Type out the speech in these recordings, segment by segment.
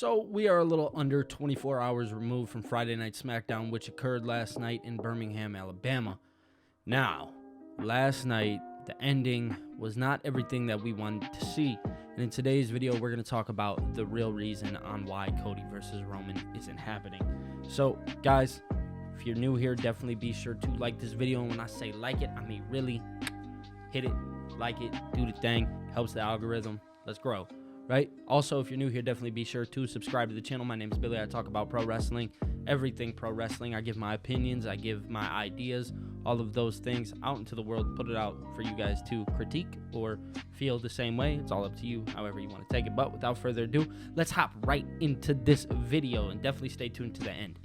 So we are a little under 24 hours removed from Friday Night Smackdown, which occurred last night in Birmingham, Alabama. Now, last night, the ending was not everything that we wanted to see. And in today's video, we're going to talk about the real reason on why Cody versus Roman isn't happening. So, guys, if you're new here, definitely be sure to like this video. And when I say like it, I mean really hit it, like it, do the thing. Helps the algorithm. Let's grow. Right? Also, if you're new here, definitely be sure to subscribe to the channel. My name is Billy. I talk about pro wrestling, everything pro wrestling. I give my opinions. I give my ideas, all of those things out into the world, put it out for you guys to critique or feel the same way. It's all up to you, however you want to take it. But without further ado, let's hop right into this video and definitely stay tuned to the end.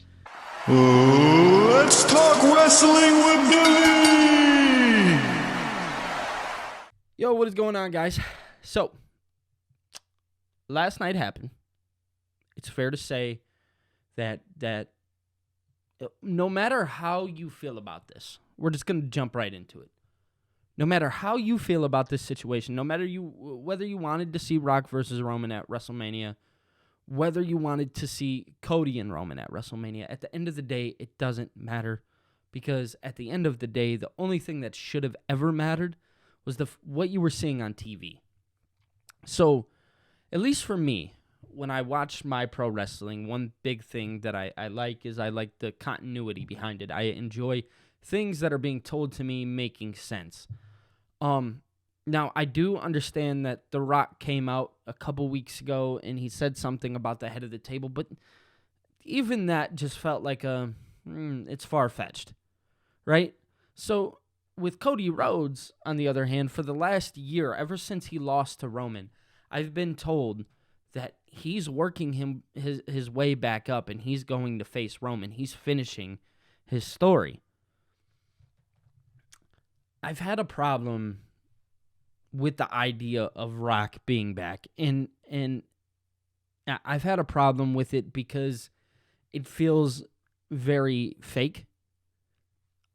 Let's talk wrestling with Billy. Yo, what is going on, guys? So, last night happened. It's fair to say that no matter how you feel about this, we're just going to jump right into it. No matter how you feel about this situation, no matter whether you wanted to see Rock versus Roman at WrestleMania, whether you wanted to see Cody and Roman at WrestleMania, at the end of the day, it doesn't matter, because at the end of the day, the only thing that should have ever mattered was what you were seeing on TV. So, at least for me, when I watch my pro wrestling, one big thing that I like is I like the continuity behind it. I enjoy things that are being told to me making sense. Now, I do understand that The Rock came out a couple weeks ago and he said something about the head of the table, but even that just felt like it's far-fetched, right? So, with Cody Rhodes, on the other hand, for the last year, ever since he lost to Roman, I've been told that he's working his way back up and he's going to face Roman. He's finishing his story. I've had a problem with the idea of Rock being back. And I've had a problem with it because it feels very fake.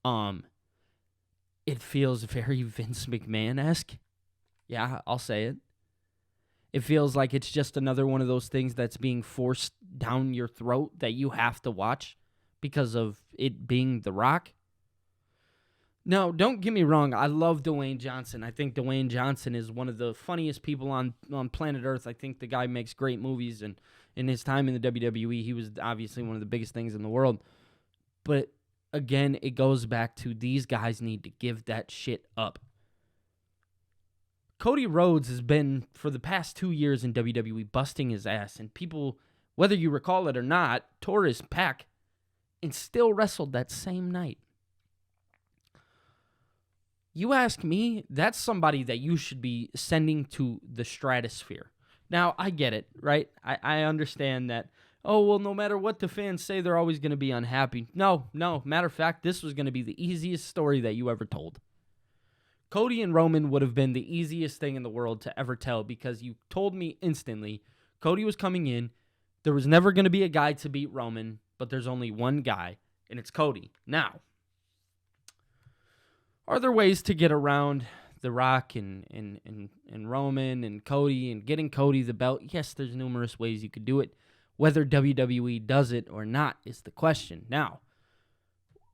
It feels very Vince McMahon-esque. Yeah, I'll say it. It feels like it's just another one of those things that's being forced down your throat that you have to watch because of it being The Rock. Now, don't get me wrong. I love Dwayne Johnson. I think Dwayne Johnson is one of the funniest people on planet Earth. I think the guy makes great movies, and in his time in the WWE, he was obviously one of the biggest things in the world. But again, it goes back to these guys need to give that shit up. Cody Rhodes has been, for the past 2 years in WWE, busting his ass. And people, whether you recall it or not, tore his pec and still wrestled that same night. You ask me, that's somebody that you should be sending to the stratosphere. Now, I get it, right? I understand that, oh, well, no matter what the fans say, they're always going to be unhappy. No. Matter of fact, this was going to be the easiest story that you ever told. Cody and Roman would have been the easiest thing in the world to ever tell, because you told me instantly Cody was coming in. There was never going to be a guy to beat Roman, but there's only one guy, and it's Cody. Now, are there ways to get around The Rock and Roman and Cody and getting Cody the belt? Yes, there's numerous ways you could do it. Whether WWE does it or not is the question. Now,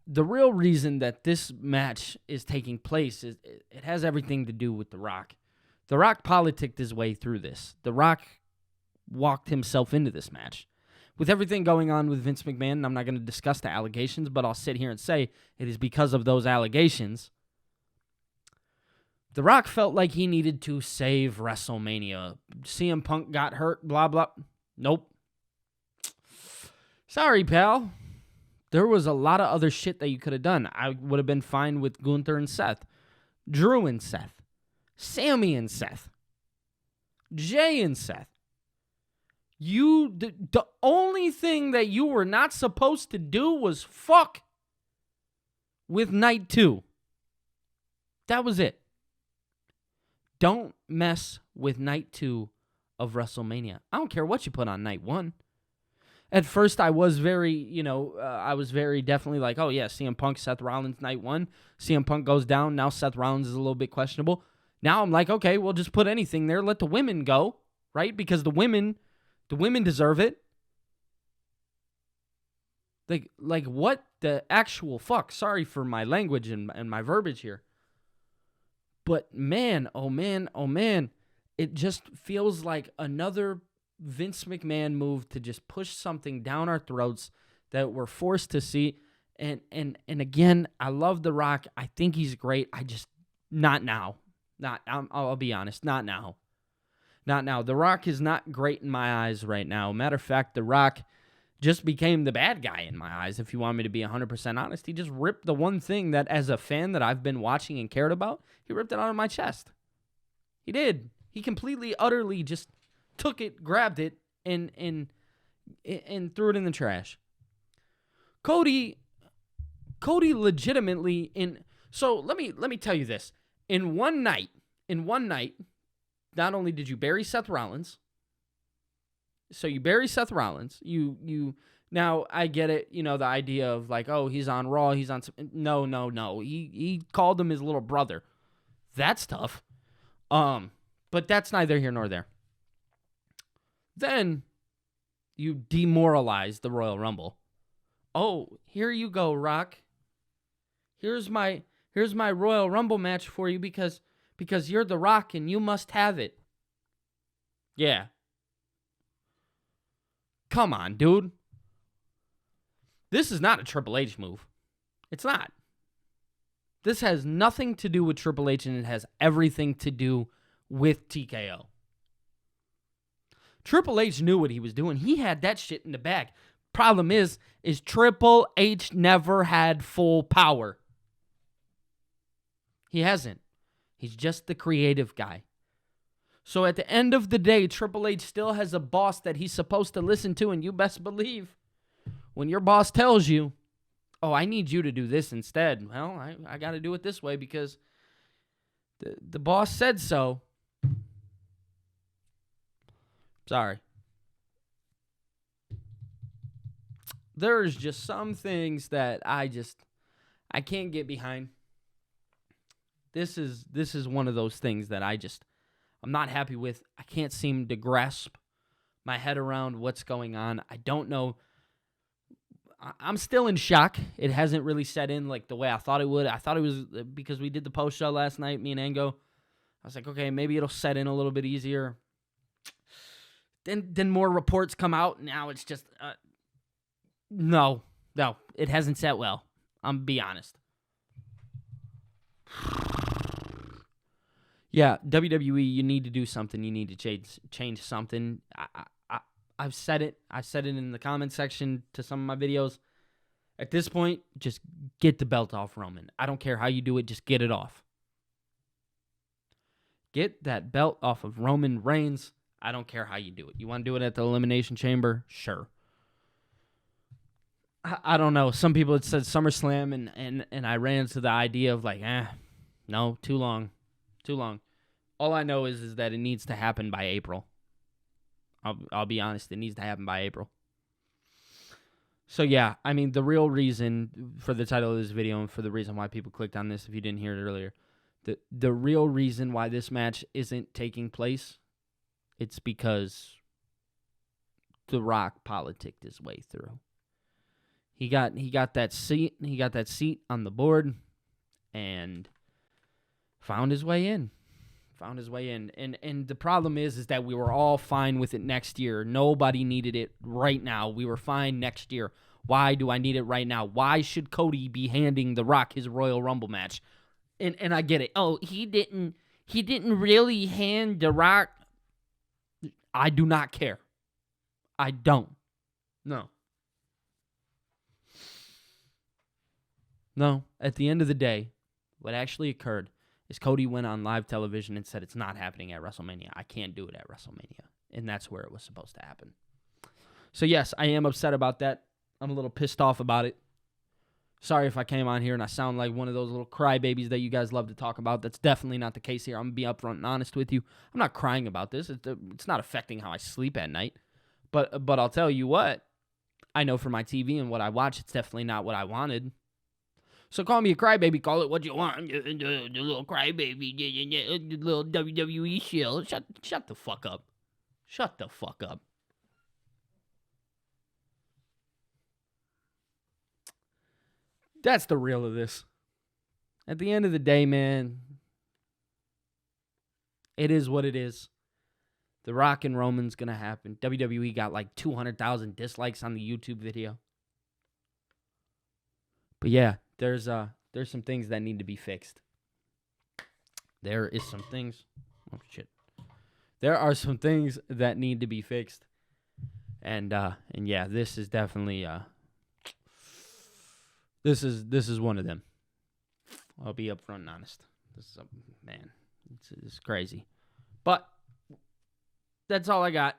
the real reason that this match is taking place is it has everything to do with The Rock. The Rock politicked his way through this. The Rock walked himself into this match. With everything going on with Vince McMahon, I'm not going to discuss the allegations, but I'll sit here and say it is because of those allegations. The Rock felt like he needed to save WrestleMania. CM Punk got hurt, blah, blah. Nope. Sorry, pal. There was a lot of other shit that you could have done. I would have been fine with Gunther and Seth, Drew and Seth, Sammy and Seth, Jay and Seth. The only thing that you were not supposed to do was fuck with Night 2. That was it. Don't mess with Night 2 of WrestleMania. I don't care what you put on Night 1. At first, I was very definitely like, oh, yeah, CM Punk, Seth Rollins, Night 1. CM Punk goes down. Now Seth Rollins is a little bit questionable. Now I'm like, okay, we'll just put anything there. Let the women go, right? Because the women The women deserve it. Like what the actual fuck? Sorry for my language and my verbiage here. But man, oh man, oh man, it just feels like another Vince McMahon move to just push something down our throats that we're forced to see. And again, I love The Rock. I think he's great. I just not now. I'll be honest, not now. Not now. The Rock is not great in my eyes right now. Matter of fact, The Rock just became the bad guy in my eyes, if you want me to be 100% honest. He just ripped the one thing that, as a fan that I've been watching and cared about, he ripped it out of my chest. He did. He completely, utterly just took it, grabbed it, and threw it in the trash. Cody legitimately so let me tell you this. In one night, not only did you bury Seth Rollins, so you bury Seth Rollins, you now I get it, the idea of like, oh, he's on Raw, he's on no. He called him his little brother. That's tough. But that's neither here nor there. Then you demoralize the Royal Rumble. Oh, here you go, Rock. Here's my Royal Rumble match for you because you're The Rock and you must have it. Yeah. Come on, dude. This is not a Triple H move. It's not. This has nothing to do with Triple H, and it has everything to do with TKO. Triple H knew what he was doing. He had that shit in the bag. Problem is Triple H never had full power. He hasn't. He's just the creative guy. So at the end of the day, Triple H still has a boss that he's supposed to listen to, and you best believe when your boss tells you, oh, I need you to do this instead. Well, I got to do it this way because the boss said so. Sorry. There's just some things that I can't get behind. This is one of those things that I'm not happy with. I can't seem to grasp my head around what's going on. I don't know. I'm still in shock. It hasn't really set in like the way I thought it would. I thought it was because we did the post show last night, me and Ango. I was like, okay, maybe it'll set in a little bit easier. Then more reports come out. Now it's just, no, it hasn't set well. I'm be honest. Yeah, WWE, you need to do something. You need to change something. I've said it. I said it in the comment section to some of my videos. At this point, just get the belt off Roman. I don't care how you do it. Just get it off. Get that belt off of Roman Reigns. I don't care how you do it. You want to do it at the Elimination Chamber? Sure. I don't know. Some people had said SummerSlam, and I ran to the idea of like, no, too long. All I know is that it needs to happen by April. I'll be honest. It needs to happen by April. So, yeah, I mean, the real reason for the title of this video and for the reason why people clicked on this, if you didn't hear it earlier, the real reason why this match isn't taking place, it's because The Rock politicked his way through. He got that seat. He got that seat on the board and found his way in. And the problem is that we were all fine with it next year. Nobody needed it right now. We were fine next year. Why do I need it right now? Why should Cody be handing The Rock his Royal Rumble match? And I get it. Oh, he didn't really hand The Rock. I do not care. I don't. No. At the end of the day, what actually occurred is Cody went on live television and said it's not happening at WrestleMania. I can't do it at WrestleMania. And that's where it was supposed to happen. So, yes, I am upset about that. I'm a little pissed off about it. Sorry if I came on here and I sound like one of those little crybabies that you guys love to talk about. That's definitely not the case here. I'm going to be upfront and honest with you. I'm not crying about this. It's not affecting how I sleep at night. But I'll tell you what. I know for my TV and what I watch, it's definitely not what I wanted. So call me a crybaby. Call it what you want. The little crybaby. The little WWE shield. Shut the fuck up. Shut the fuck up. That's the real of this. At the end of the day, man, it is what it is. The Rock and Roman's going to happen. WWE got like 200,000 dislikes on the YouTube video. But yeah, there's some things that need to be fixed. There is some things. Oh shit. There are some things that need to be fixed. And yeah, this is definitely this is one of them. I'll be upfront and honest. This is man, it's crazy. But that's all I got.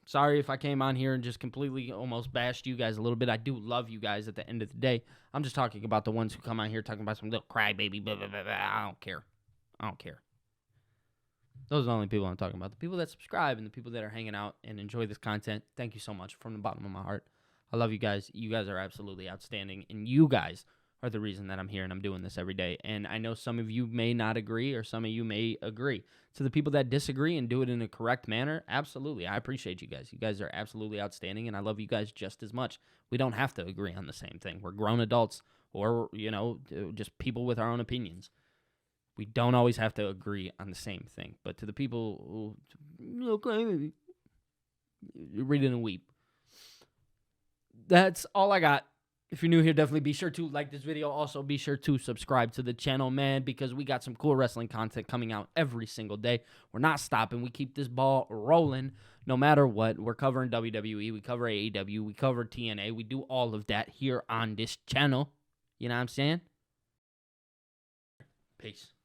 Sorry if I came on here and just completely almost bashed you guys a little bit. I do love you guys at the end of the day. I'm just talking about the ones who come on here talking about some little crybaby, blah, blah, blah, blah. I don't care. Those are the only people I'm talking about. The people that subscribe and the people that are hanging out and enjoy this content, thank you so much from the bottom of my heart. I love you guys. You guys are absolutely outstanding. And you guys are the reason that I'm here and I'm doing this every day. And I know some of you may not agree or some of you may agree. To the people that disagree and do it in a correct manner, absolutely. I appreciate you guys. You guys are absolutely outstanding, and I love you guys just as much. We don't have to agree on the same thing. We're grown adults or, just people with our own opinions. We don't always have to agree on the same thing. But to the people who, read it and weep. That's all I got. If you're new here, definitely be sure to like this video. Also, be sure to subscribe to the channel, man, because we got some cool wrestling content coming out every single day. We're not stopping. We keep this ball rolling no matter what. We're covering WWE. We cover AEW. We cover TNA. We do all of that here on this channel. You know what I'm saying? Peace.